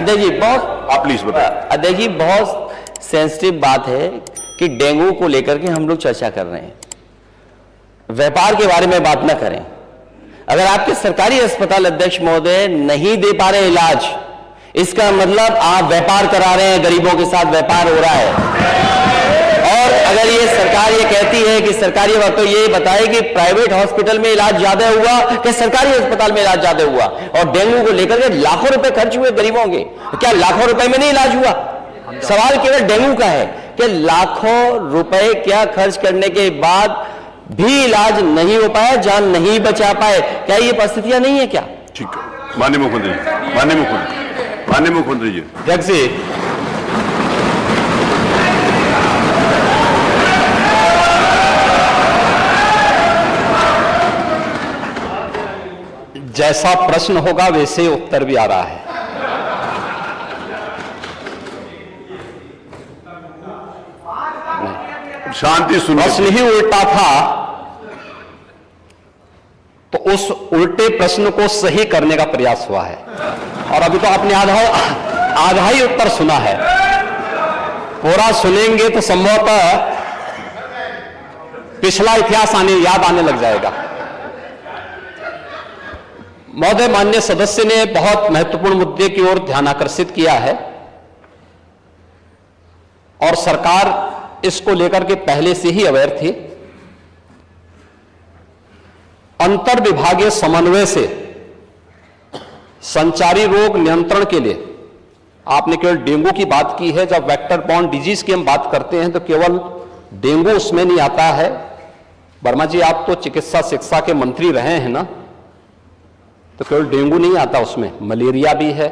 अध्यक्ष जी आप प्लीज बताएं। अध्यक्ष जी बहुत सेंसिटिव बात है कि डेंगू को लेकर के हम लोग चर्चा कर रहे हैं, व्यापार के बारे में बात ना करें। अगर आपके सरकारी अस्पताल अध्यक्ष महोदय नहीं दे पा रहे इलाज, इसका मतलब आप व्यापार करा रहे हैं, गरीबों के साथ व्यापार हो रहा है। और अगर ये सरकार ये कहती है कि सरकारी, तो ये बताए कि प्राइवेट हॉस्पिटल में इलाज ज्यादा हुआ कि सरकारी अस्पताल में इलाज ज्यादा हुआ। और डेंगू को लेकर के लाखों रुपए खर्च हुए गरीबों के, क्या लाखों रुपए में नहीं इलाज हुआ? सवाल केवल डेंगू का है कि लाखों रुपए क्या खर्च करने के बाद भी इलाज नहीं हो पाया, जान नहीं बचा पाए। क्या ये परिस्थितियां नहीं है क्या? ठीक है, माननीय मुख्यमंत्री जी। अध्यक्ष जी, जैसा प्रश्न होगा वैसे ही उत्तर भी आ रहा है। शांति सुनिए। प्रश्न ही उल्टा था तो उस उल्टे प्रश्न को सही करने का प्रयास हुआ है। और अभी तो आपने आधा ही उत्तर सुना है। पूरा सुनेंगे तो संभवतः पिछला इतिहास याद आने लग जाएगा। महोदय, माननीय सदस्य ने बहुत महत्वपूर्ण मुद्दे की ओर ध्यान आकर्षित किया है और सरकार इसको लेकर के पहले से ही अवेयर थी। अंतर विभागीय समन्वय से संचारी रोग नियंत्रण के लिए, आपने केवल डेंगू की बात की है, जब वेक्टर बॉर्न डिजीज की हम बात करते हैं तो केवल डेंगू उसमें नहीं आता है। वर्मा जी, आप तो चिकित्सा शिक्षा के मंत्री रहे हैं ना, तो केवल डेंगू नहीं आता उसमें, मलेरिया भी है,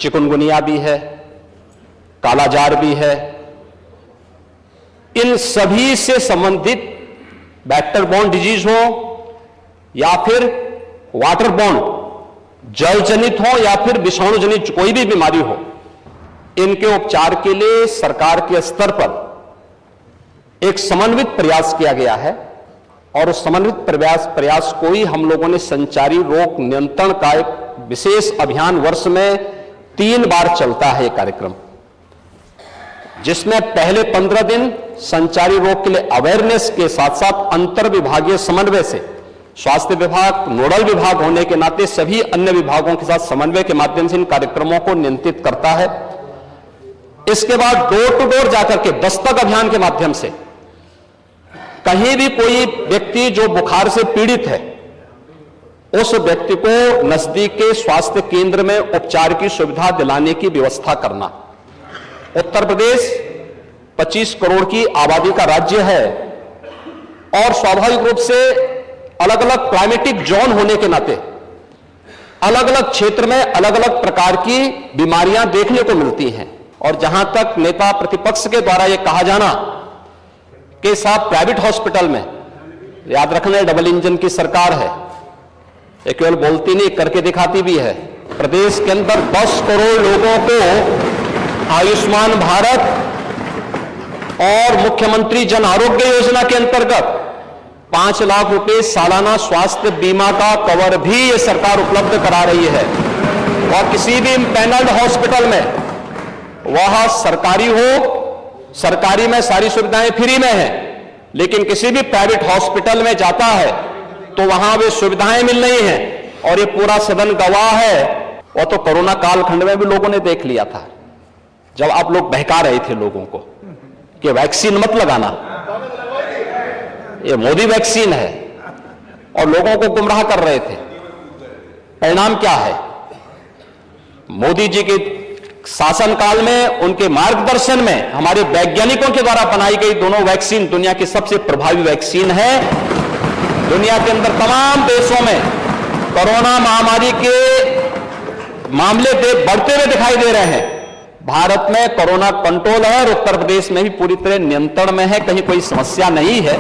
चिकुनगुनिया भी है, कालाजार भी है। इन सभी से संबंधित वेक्टर बॉर्न डिजीज हो या फिर वाटर बॉर्न, जल जनित हो या फिर विषाणु जनित कोई भी बीमारी हो, इनके उपचार के लिए सरकार के स्तर पर एक समन्वित प्रयास किया गया है। और उस समन्वित प्रयास को ही हम लोगों ने संचारी रोग नियंत्रण का एक विशेष अभियान, वर्ष में 3 बार चलता है ये कार्यक्रम, जिसमें पहले 15 दिन संचारी रोग के लिए अवेयरनेस के साथ साथ अंतर विभागीय समन्वय से स्वास्थ्य विभाग नोडल विभाग होने के नाते सभी अन्य विभागों के साथ समन्वय के माध्यम से इन कार्यक्रमों को नियंत्रित करता है। इसके बाद डोर टू डोर जाकर के दस्तक अभियान के माध्यम से कहीं भी कोई व्यक्ति जो बुखार से पीड़ित है, उस व्यक्ति को नजदीक के स्वास्थ्य केंद्र में उपचार की सुविधा दिलाने की व्यवस्था करना। उत्तर प्रदेश 25 करोड़ की आबादी का राज्य है और स्वाभाविक रूप से अलग अलग क्लाइमेटिक जोन होने के नाते अलग अलग क्षेत्र में अलग अलग प्रकार की बीमारियां देखने को मिलती हैं। और जहां तक नेता प्रतिपक्ष के द्वारा यह कहा जाना कि साहब प्राइवेट हॉस्पिटल में, याद रखना डबल इंजन की सरकार है, ये केवल बोलती नहीं करके दिखाती भी है। प्रदेश के अंदर 10 करोड़ लोगों को आयुष्मान भारत और मुख्यमंत्री जन आरोग्य योजना के अंतर्गत 5 लाख रुपए सालाना स्वास्थ्य बीमा का कवर भी ये सरकार उपलब्ध करा रही है। और किसी भी पैनल्ड हॉस्पिटल में, वह सरकारी हो, सरकारी में सारी सुविधाएं फ्री में हैं, लेकिन किसी भी प्राइवेट हॉस्पिटल में जाता है तो वहां वे सुविधाएं मिल रही हैं। और ये पूरा सदन गवाह है। और तो कोरोना कालखंड में भी लोगों ने देख लिया था, जब आप लोग बहका रहे थे लोगों को कि वैक्सीन मत लगाना, ये मोदी वैक्सीन है, और लोगों को गुमराह कर रहे थे। परिणाम क्या है? मोदी जी के शासनकाल में, उनके मार्गदर्शन में हमारे वैज्ञानिकों के द्वारा बनाई गई दोनों वैक्सीन दुनिया की सबसे प्रभावी वैक्सीन है। दुनिया के अंदर तमाम देशों में कोरोना महामारी के मामले बढ़ते हुए दिखाई दे रहे हैं। भारत में कोरोना कंट्रोल है और उत्तर प्रदेश में भी पूरी तरह नियंत्रण में है, कहीं कोई समस्या नहीं है।